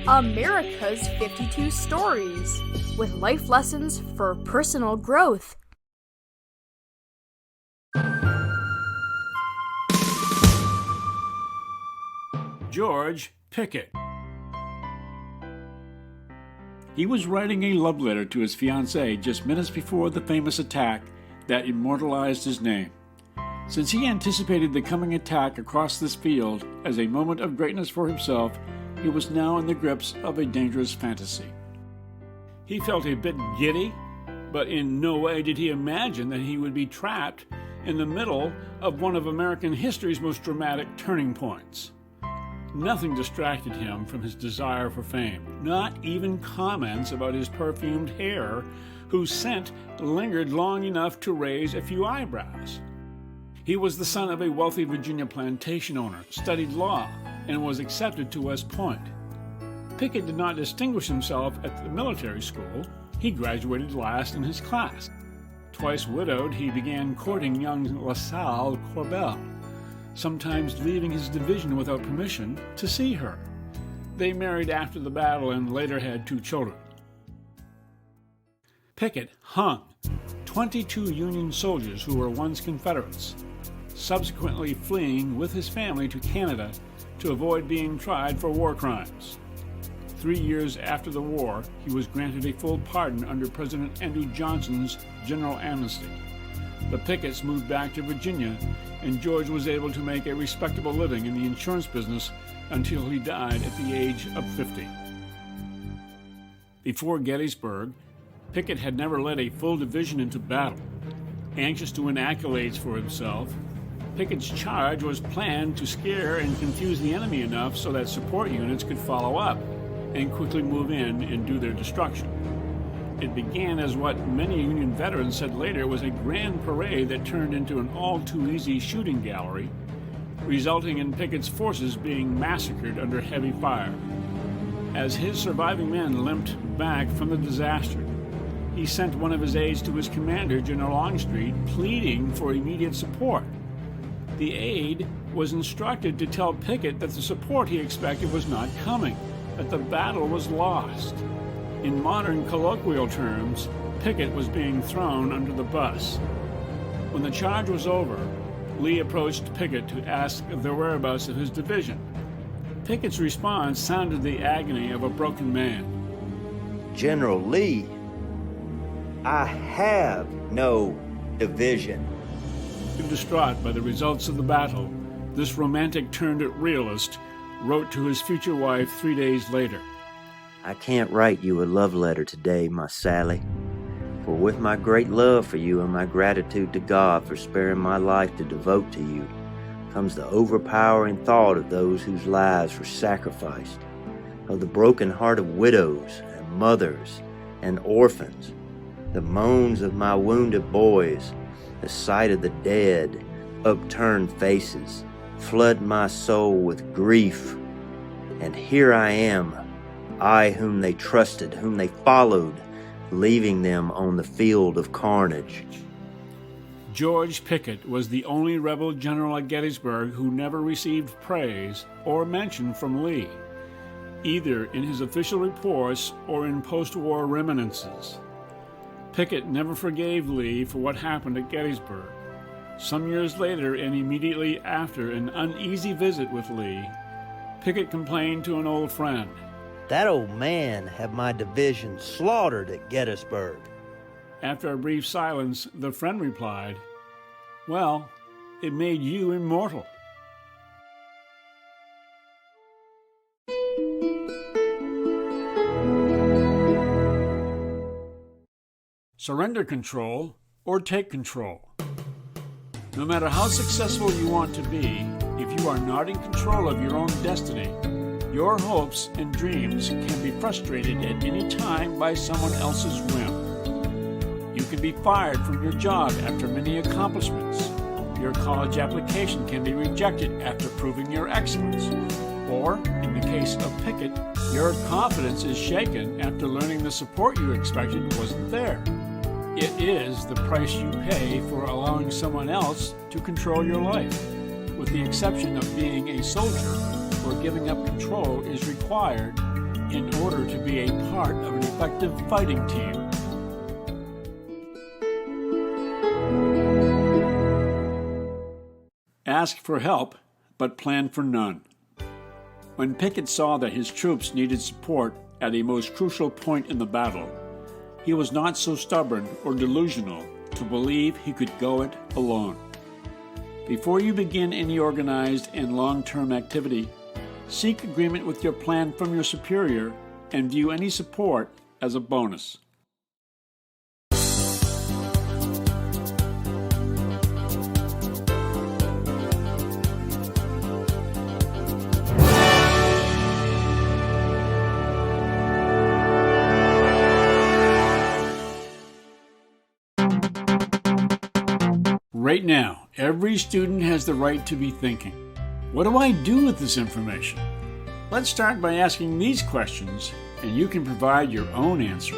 America's 52 Stories, with life lessons for personal growth. George Pickett. He was writing a love letter to his fiancée just minutes before the famous attack that immortalized his name. Since he anticipated the coming attack across this field as a moment of greatness for himself, he was now in the grips of a dangerous fantasy. He felt a bit giddy, but in no way did he imagine that he would be trapped in the middle of one of American history's most dramatic turning points. Nothing distracted him from his desire for fame, not even comments about his perfumed hair, whose scent lingered long enough to raise a few eyebrows. He was the son of a wealthy Virginia plantation owner, studied law, and was accepted to West Point. Pickett did not distinguish himself at the military school. He graduated last in his class. Twice widowed, he began courting young LaSalle Corbell, sometimes leaving his division without permission to see her. They married after the battle and later had 2 children. Pickett hung 22 Union soldiers who were once Confederates, subsequently fleeing with his family to Canada to avoid being tried for war crimes. 3 years after the war, he was granted a full pardon under President Andrew Johnson's general amnesty. The Picketts moved back to Virginia, and George was able to make a respectable living in the insurance business until he died at the age of 50. Before Gettysburg, Pickett had never led a full division into battle. Anxious to win accolades for himself, Pickett's charge was planned to scare and confuse the enemy enough so that support units could follow up and quickly move in and do their destruction. It began as what many Union veterans said later was a grand parade that turned into an all-too-easy shooting gallery, resulting in Pickett's forces being massacred under heavy fire. As his surviving men limped back from the disaster, he sent one of his aides to his commander, General Longstreet, pleading for immediate support. The aide was instructed to tell Pickett that the support he expected was not coming, that the battle was lost. In modern colloquial terms, Pickett was being thrown under the bus. When the charge was over, Lee approached Pickett to ask the whereabouts of his division. Pickett's response sounded the agony of a broken man. General Lee, I have no division. Distraught by the results of the battle, this romantic-turned realist wrote to his future wife 3 days later. I can't write you a love letter today, my Sally, for with my great love for you and my gratitude to God for sparing my life to devote to you, comes the overpowering thought of those whose lives were sacrificed, of the broken-hearted widows and mothers and orphans, the moans of my wounded boys, the sight of the dead, upturned faces, flood my soul with grief. And here I am, I whom they trusted, whom they followed, leaving them on the field of carnage. George Pickett was the only rebel general at Gettysburg who never received praise or mention from Lee, either in his official reports or in post-war reminiscences. Pickett never forgave Lee for what happened at Gettysburg. Some years later, and immediately after an uneasy visit with Lee, Pickett complained to an old friend. That old man had my division slaughtered at Gettysburg. After a brief silence, the friend replied, "Well, it made you immortal." Surrender control or take control. No matter how successful you want to be, if you are not in control of your own destiny, your hopes and dreams can be frustrated at any time by someone else's whim. You can be fired from your job after many accomplishments. Your college application can be rejected after proving your excellence. Or, in the case of Pickett, your confidence is shaken after learning the support you expected wasn't there. It is the price you pay for allowing someone else to control your life. With the exception of being a soldier, where giving up control is required, in order to be a part of an effective fighting team. Ask for help, but plan for none. When Pickett saw that his troops needed support at a most crucial point in the battle, he was not so stubborn or delusional to believe he could go it alone. Before you begin any organized and long-term activity, seek agreement with your plan from your superior and view any support as a bonus. Right now, every student has the right to be thinking, what do I do with this information? Let's start by asking these questions, and you can provide your own answer.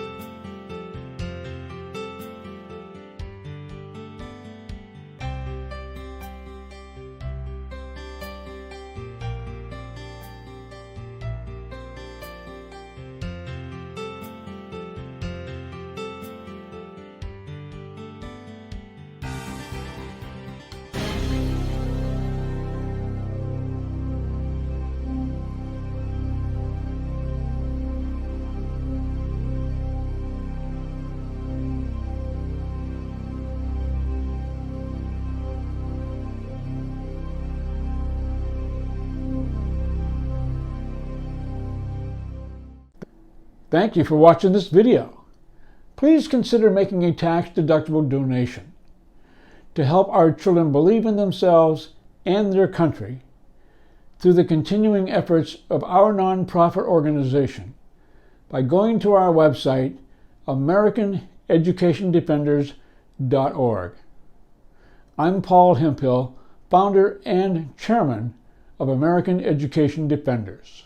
Thank you for watching this video. Please consider making a tax-deductible donation to help our children believe in themselves and their country through the continuing efforts of our nonprofit organization by going to our website, AmericanEducationDefenders.org. I'm Paul Hemphill, founder and chairman of American Education Defenders.